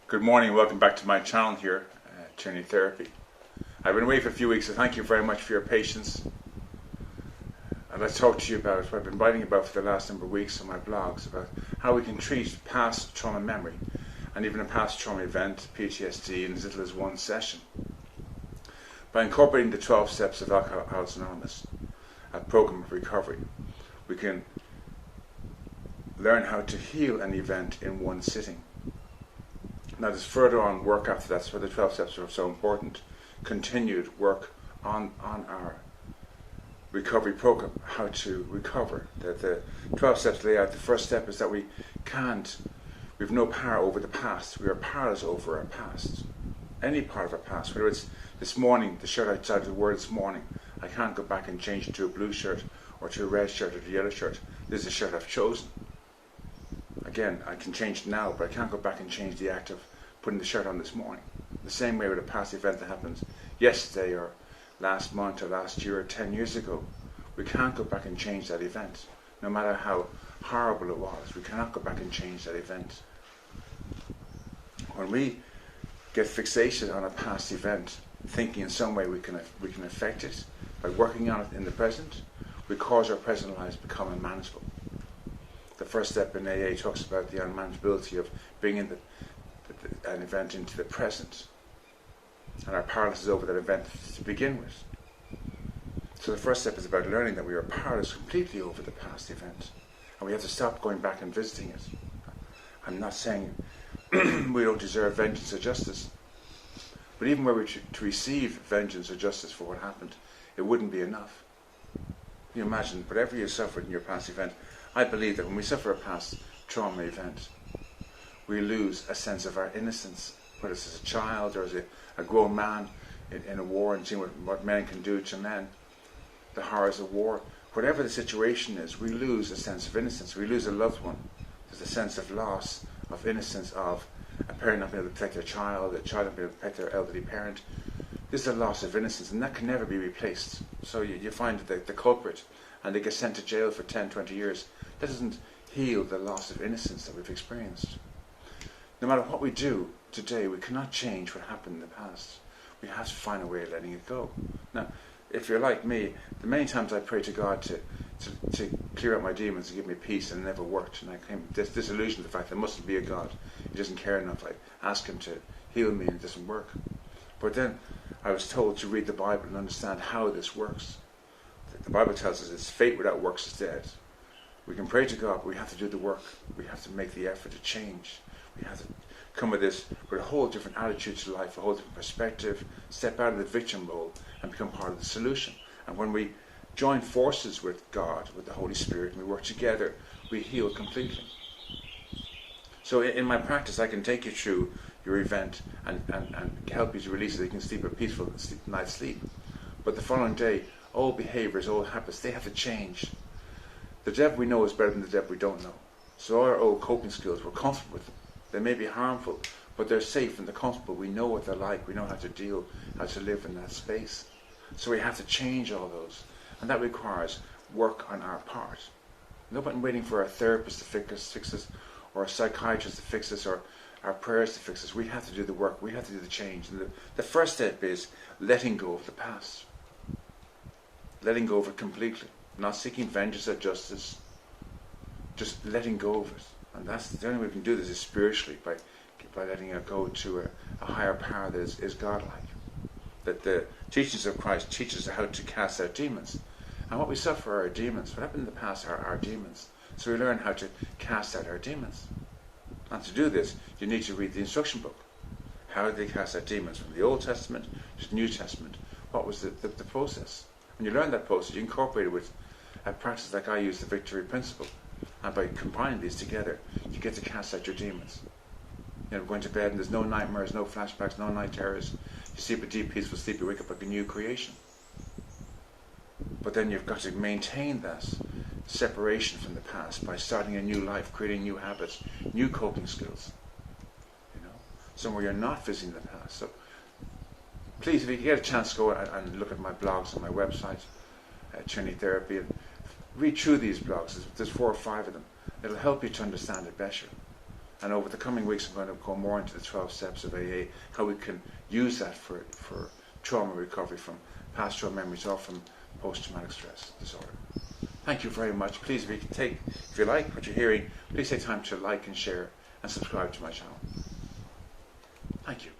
Good morning and welcome back to my channel here, Trinity Therapy. I've been away for a few weeks, so thank you very much for your patience. I'd like to talk to you about what I've been writing about for the last number of weeks on my blogs, about how we can treat past trauma memory and even a past trauma event, PTSD, in as little as one session. By incorporating the 12 steps of Alcoholics Anonymous, a program of recovery, we can learn how to heal an event in one sitting. Now there's further on work after that, that's why the 12 steps are so important. Continued work on our recovery program, how to recover. The 12 steps lay out. The first step is that we've no power over the past. We are powerless over our past. Any part of our past, whether it's this morning, the shirt outside the word this morning, I can't go back and change it to a blue shirt or to a red shirt or to a yellow shirt. This is the shirt I've chosen. Again, I can change it now, but I can't go back and change the act of putting the shirt on this morning. The same way with a past event that happened yesterday or last month or last year or 10 years ago. We can't go back and change that event. No matter how horrible it was, we cannot go back and change that event. When we get fixated on a past event, thinking in some way we can affect it, by working on it in the present, we cause our present lives to become unmanageable. The first step in AA talks about the unmanageability of bringing an event into the present, and our powerless is over that event to begin with. So the first step is about learning that we are powerless completely over the past event, and we have to stop going back and visiting it. I'm not saying we don't deserve vengeance or justice, but even were we to receive vengeance or justice for what happened, it wouldn't be enough. You imagine, whatever you suffered in your past event, I believe that when we suffer a past trauma event, we lose a sense of our innocence, whether it's as a child or as a grown man in a war and seeing what men can do to men, the horrors of war. Whatever the situation is, we lose a sense of innocence. We lose a loved one. There's a sense of loss, of innocence, of a parent not being able to protect their child, a child not being able to protect their elderly parent. This is a loss of innocence, and that can never be replaced. So you find the culprit, and they get sent to jail for 10, 20 years. That doesn't heal the loss of innocence that we've experienced. No matter what we do today, we cannot change what happened in the past. We have to find a way of letting it go. Now, if you're like me, the many times I prayed to God to clear out my demons and give me peace, and it never worked. And I came disillusioned with the fact there mustn't be a God. He doesn't care enough. I ask him to heal me and it doesn't work. But then I was told to read the Bible and understand how this works. The Bible tells us it's faith without works is dead. We can pray to God, but we have to do the work. We have to make the effort to change. We have to come with a whole different attitude to life, a whole different perspective, step out of the victim role and become part of the solution. And when we join forces with God, with the Holy Spirit, and we work together, we heal completely. So in my practice, I can take you through your event and help you to release it so you can sleep a peaceful night's sleep. But the following day, old behaviors, old habits, they have to change. The devil we know is better than the devil we don't know. So our old coping skills, we're comfortable with them. They may be harmful, but they're safe and they're comfortable. We know what they're like. We know how to deal, how to live in that space. So we have to change all those. And that requires work on our part. No point in waiting for a therapist to fix us, or a psychiatrist to fix us, or our prayers to fix us. We have to do the work. We have to do the change. And the first step is letting go of the past. Letting go of it completely. Not seeking vengeance or justice. Just letting go of it. And that's the only way we can do this is spiritually, by letting it go to a higher power that is godlike. That the teachings of Christ teach us how to cast out demons. And what we suffer are our demons. What happened in the past are our demons. So we learn how to cast out our demons. And to do this, you need to read the instruction book. How did they cast out demons? From the Old Testament to the New Testament. What was the process? When you learn that process, you incorporate it with a practice like I use, the victory principle. And by combining these together, you get to cast out your demons. You know, going to bed and there's no nightmares, no flashbacks, no night terrors. You sleep a deep, peaceful sleep, you wake up like a new creation. But then you've got to maintain that separation from the past by starting a new life, creating new habits, new coping skills. You know, somewhere you're not visiting the past. So please, if you get a chance, go and look at my blogs on my website, Trinity Therapy, and read through these blogs. There's 4 or 5 of them. It'll help you to understand it better. And over the coming weeks, I'm going to go more into the 12 steps of AA, how we can use that for trauma recovery from past trauma memories or from post-traumatic stress disorder. Thank you very much. Please, if you like what you're hearing, please take time to like and share and subscribe to my channel. Thank you.